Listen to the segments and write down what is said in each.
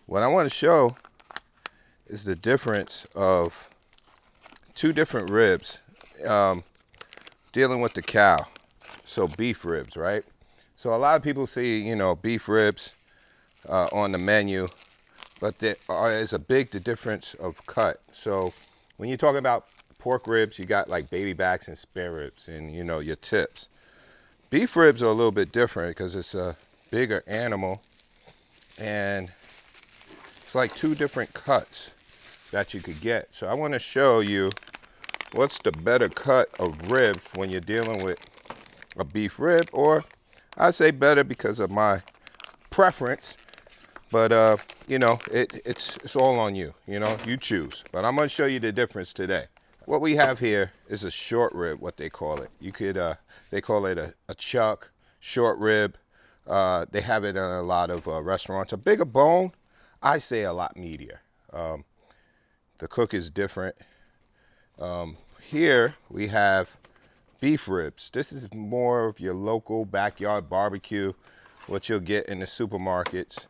What I want to show is the difference of two different ribs dealing with the cow. So beef ribs, right? So a lot of people see, you know, beef ribs on the menu, but there is a big difference of cut. So when you're talking about pork ribs, you got like baby backs and spare ribs and, you know, your tips. Beef ribs are a little bit different because it's a bigger animal, and it's like two different cuts that you could get. So I want to show you what's the better cut of ribs when you're dealing with a beef rib, or I say better because of my preference, but you know, it's all on you, you know, you choose. But I'm going to show you the difference today. What we have here is a short rib, what they call it. You could, they call it a chuck, short rib. They have it in a lot of restaurants. A bigger bone, I say a lot meatier. The cook is different. Here we have beef ribs. This is more of your local backyard barbecue, what you'll get in the supermarkets.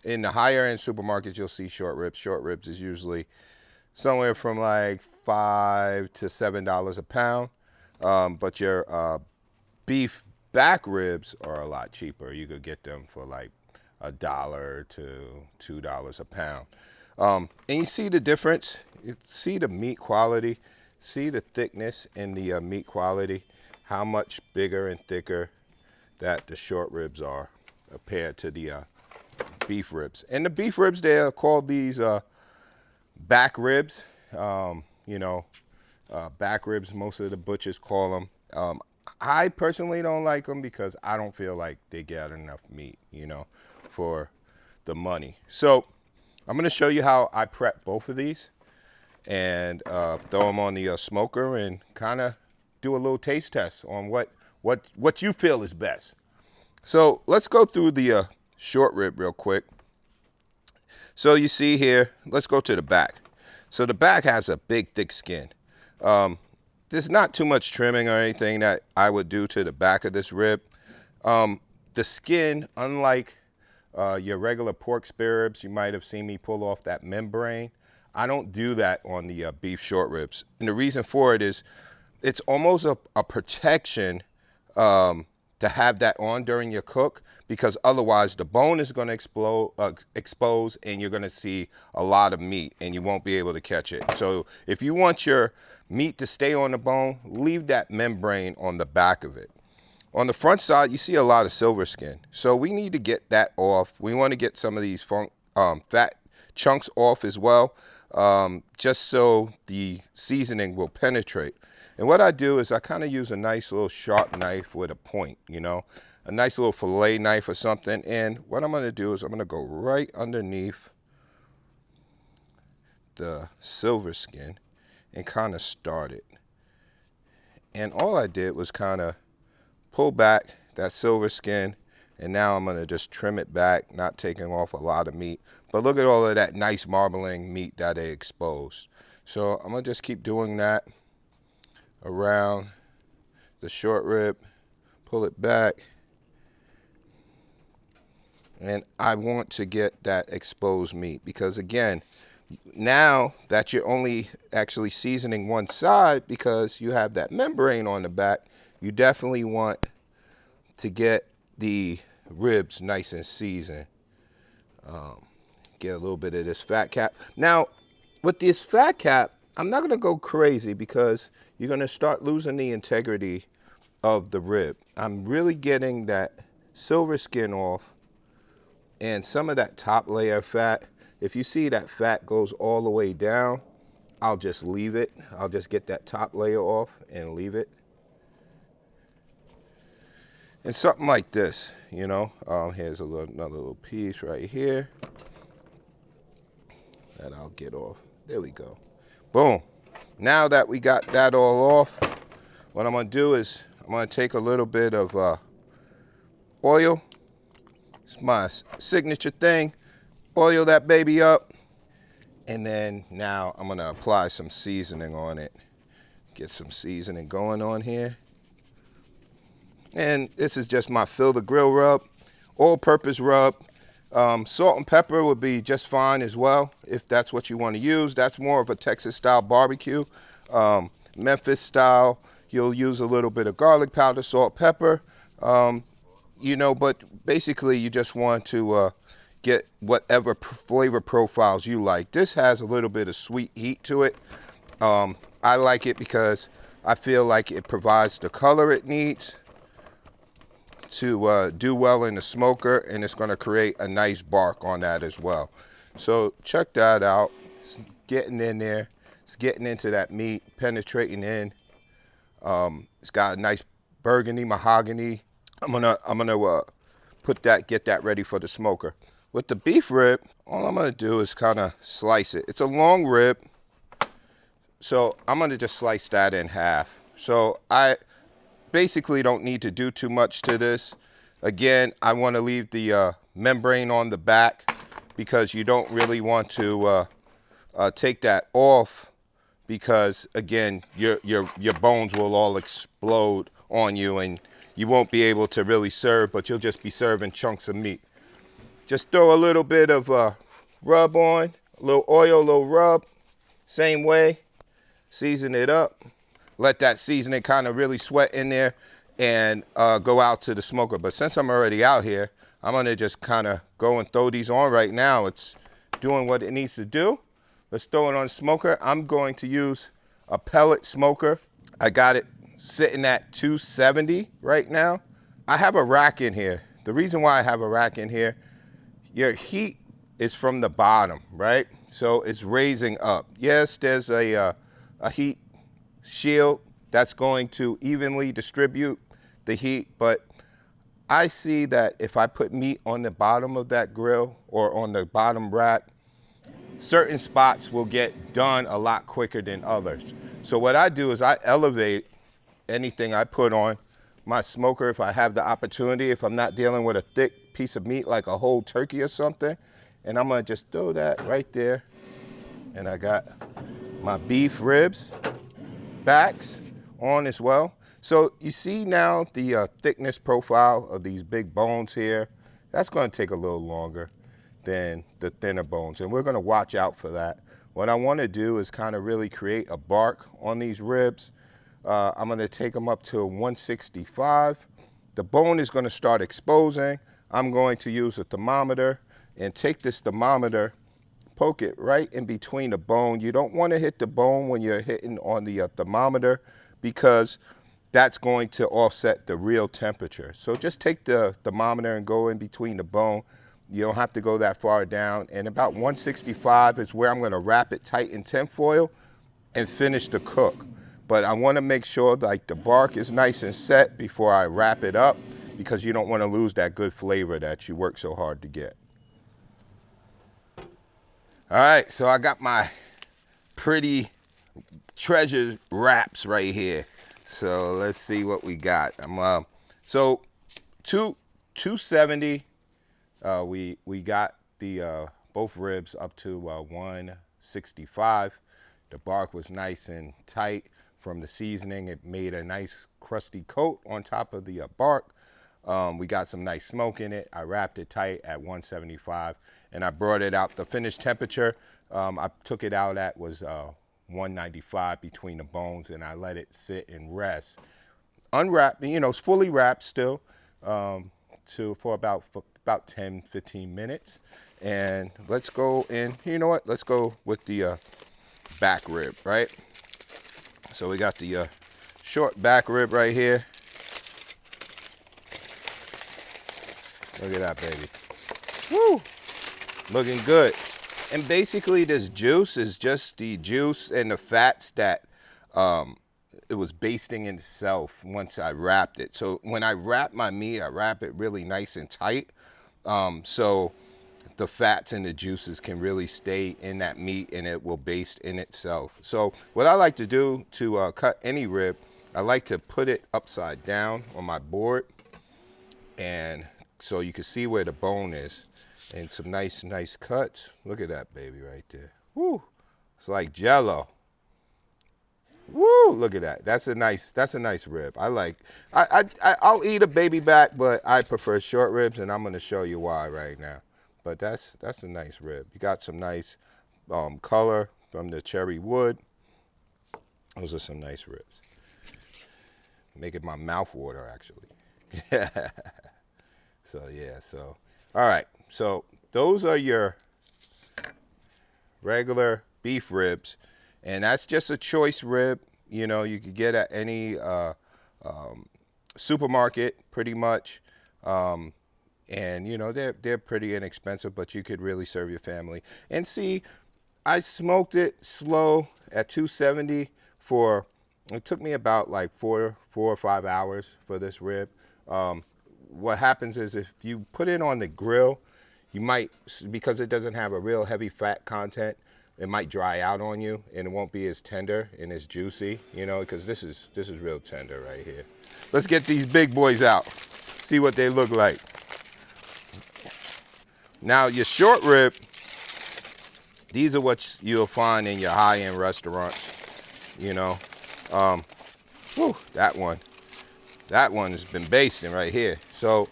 In the higher end supermarkets, you'll see short ribs. Short ribs is usually somewhere from like $5 to $7 a pound. But your beef back ribs are a lot cheaper. You could get them for like $1 to $2 a pound. And you see the difference. You see the meat quality, see the thickness in the meat quality, how much bigger and thicker that the short ribs are compared to the beef ribs. And the beef ribs, they are called these back ribs. You know, back ribs, most of the butchers call them. I personally don't like them because I don't feel like they get enough meat, you know, for the money. So I'm going to show you how I prep both of these and throw them on the smoker and kind of do a little taste test on what you feel is best. So let's go through the short rib real quick. So you see here, let's go to the back. So the back has a big, thick skin. There's not too much trimming or anything that I would do to the back of this rib. The skin, unlike your regular pork spare ribs, you might have seen me pull off that membrane. I don't do that on the beef short ribs. And the reason for it is it's almost a protection to have that on during your cook, because otherwise the bone is going to expose and you're going to see a lot of meat and you won't be able to catch it. So if you want your meat to stay on the bone, leave that membrane on the back of it. On the front side, you see a lot of silver skin. So we need to get that off. We want to get some of these fat chunks off as well, just so the seasoning will penetrate. And what I do is I kind of use a nice little sharp knife with a point, you know, a nice little fillet knife or something. And what I'm going to do is I'm going to go right underneath the silver skin and kind of start it. And all I did was kind of pull back that silver skin, and now I'm going to just trim it back, not taking off a lot of meat. But look at all of that nice marbling meat that they exposed. So I'm going to just keep doing that around the short rib, pull it back, and I want to get that exposed meat, because again, now that you're only actually seasoning one side because you have that membrane on the back, you definitely want to get the ribs nice and seasoned. Get a little bit of this fat cap. Now, with this fat cap, I'm not going to go crazy because you're going to start losing the integrity of the rib. I'm really getting that silver skin off and some of that top layer of fat. If you see that fat goes all the way down, I'll just leave it. I'll just get that top layer off and leave it. And something like this, you know, here's another little piece right here that I'll get off. There we go. Boom. Now that we got that all off, what I'm going to do is I'm going to take a little bit of oil. It's my signature thing. Oil that baby up. And then now I'm going to apply some seasoning on it. Get some seasoning going on here. And this is just my Fill the Grill rub, all-purpose rub. Salt and pepper would be just fine as well if that's what you want to use. That's more of a Texas style barbecue. Memphis style, you'll use a little bit of garlic powder, salt, pepper. You know, but basically you just want to get whatever flavor profiles you like. This has a little bit of sweet heat to it. I like it because I feel like it provides the color it needs to do well in the smoker, and it's going to create a nice bark on that as well. So check that out. It's getting in there. It's getting into that meat, penetrating in. It's got a nice burgundy mahogany. I'm gonna get that ready for the smoker. With the beef rib, all I'm gonna do is kind of slice it. It's a long rib, so I'm gonna just slice that in half. So I basically don't need to do too much to this. Again, I want to leave the membrane on the back because you don't really want to take that off, because again your bones will all explode on you and you won't be able to really serve, but you'll just be serving chunks of meat. Just throw a little bit of rub on, a little oil, a little rub, same way. Season it up. Let that seasoning kind of really sweat in there and go out to the smoker. But since I'm already out here, I'm gonna just kind of go and throw these on right now. It's doing what it needs to do. Let's throw it on the smoker. I'm going to use a pellet smoker. I got it sitting at 270 right now. I have a rack in here. The reason why I have a rack in here, your heat is from the bottom, right? So it's raising up. Yes, there's a heat shield that's going to evenly distribute the heat, but I see that if I put meat on the bottom of that grill or on the bottom rack, certain spots will get done a lot quicker than others. So what I do is I elevate anything I put on my smoker if I have the opportunity, if I'm not dealing with a thick piece of meat like a whole turkey or something, and I'm gonna just throw that right there. And I got my beef ribs backs on as well. So you see now the thickness profile of these big bones here. That's going to take a little longer than the thinner bones, and we're going to watch out for that. What I want to do is kind of really create a bark on these ribs. I'm going to take them up to 165. The bone is going to start exposing. I'm going to use a thermometer and take this thermometer, poke it right in between the bone. You don't want to hit the bone when you're hitting on the thermometer, because that's going to offset the real temperature. So just take the thermometer and go in between the bone. You don't have to go that far down. And about 165 is where I'm going to wrap it tight in tin foil and finish the cook. But I want to make sure like the bark is nice and set before I wrap it up, because you don't want to lose that good flavor that you work so hard to get. All right, so I got my pretty treasure wraps right here. So let's see what we got. So 270. We got the both ribs up to 165. The bark was nice and tight from the seasoning. It made a nice crusty coat on top of the bark. We got some nice smoke in it. I wrapped it tight at 175, and I brought it out. The finished temperature I took it out at was 195 between the bones, and I let it sit and rest. Unwrapped, you know, it's fully wrapped still for about 10, 15 minutes. And let's go in, you know what? Let's go with the back rib, right? So we got the short back rib right here. Look at that, baby. Woo! Looking good. And basically this juice is just the juice and the fats that it was basting in itself once I wrapped it. So when I wrap my meat, I wrap it really nice and tight. So the fats and the juices can really stay in that meat and it will baste in itself. So what I like to do to cut any rib, I like to put it upside down on my board, and so you can see where the bone is, and some nice cuts. Look at that baby right there. Woo! It's like Jello. Woo! Look at that. That's a nice rib. I'll eat a baby back, but I prefer short ribs, and I'm going to show you why right now. but that's a nice rib. You got some nice color from the cherry wood. Those are some nice ribs. Making my mouth water, actually. So yeah, so all right. So those are your regular beef ribs, and that's just a choice rib. You know, you could get at any supermarket pretty much. And you know, they're pretty inexpensive, but you could really serve your family. And see, I smoked it slow at 270 for, it took me about like four or 5 hours for this rib. What happens is if you put it on the grill, you might, because it doesn't have a real heavy fat content, it might dry out on you and it won't be as tender and as juicy, you know, because this is real tender right here. Let's get these big boys out, see what they look like. Now your short rib, these are what you'll find in your high-end restaurants, you know. That one has been basting right here. So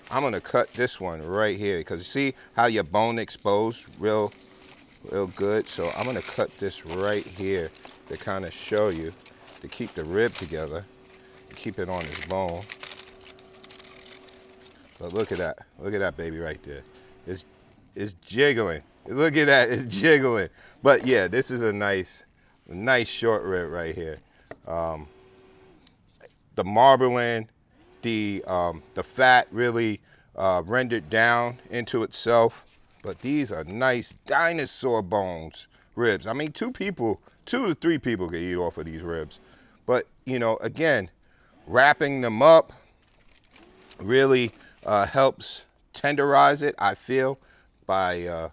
I'm gonna cut this one right here because you see how your bone exposed real good. So I'm gonna cut this right here to kind of show you, to keep the rib together, keep it on this bone. But look at that baby right there. It's jiggling. Look at that, it's jiggling. But yeah, this is a nice short rib right here. The marbling, the fat really rendered down into itself. But these are nice dinosaur bones ribs. I mean, 2 to 3 people could eat off of these ribs. But you know, again, wrapping them up really helps tenderize it, I feel, by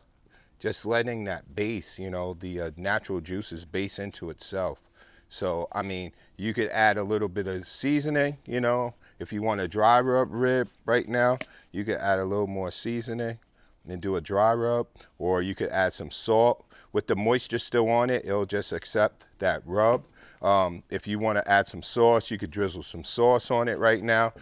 just letting that base, you know, the natural juices base into itself. So, I mean, you could add a little bit of seasoning, you know. If you want a dry rub rib right now, you could add a little more seasoning and do a dry rub, or you could add some salt. With the moisture still on it, it'll just accept that rub. If you want to add some sauce, you could drizzle some sauce on it right now.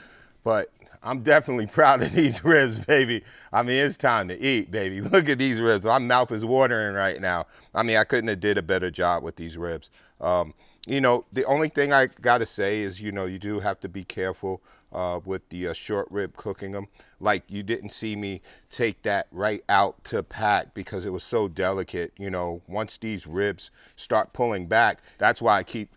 But I'm definitely proud of these ribs, baby. I mean, it's time to eat, baby. Look at these ribs. My mouth is watering right now. I mean, I couldn't have did a better job with these ribs. You know, the only thing I gotta say is, you know, you do have to be careful with the short rib cooking them. Like, you didn't see me take that right out to pack because it was so delicate. You know, once these ribs start pulling back, that's why I keep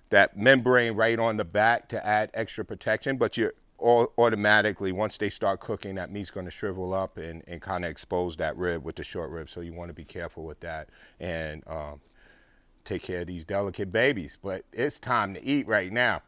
that membrane right on the back to add extra protection. But you're automatically, once they start cooking, that meat's going to shrivel up and kind of expose that rib with the short rib. So you want to be careful with that and take care of these delicate babies. But it's time to eat right now.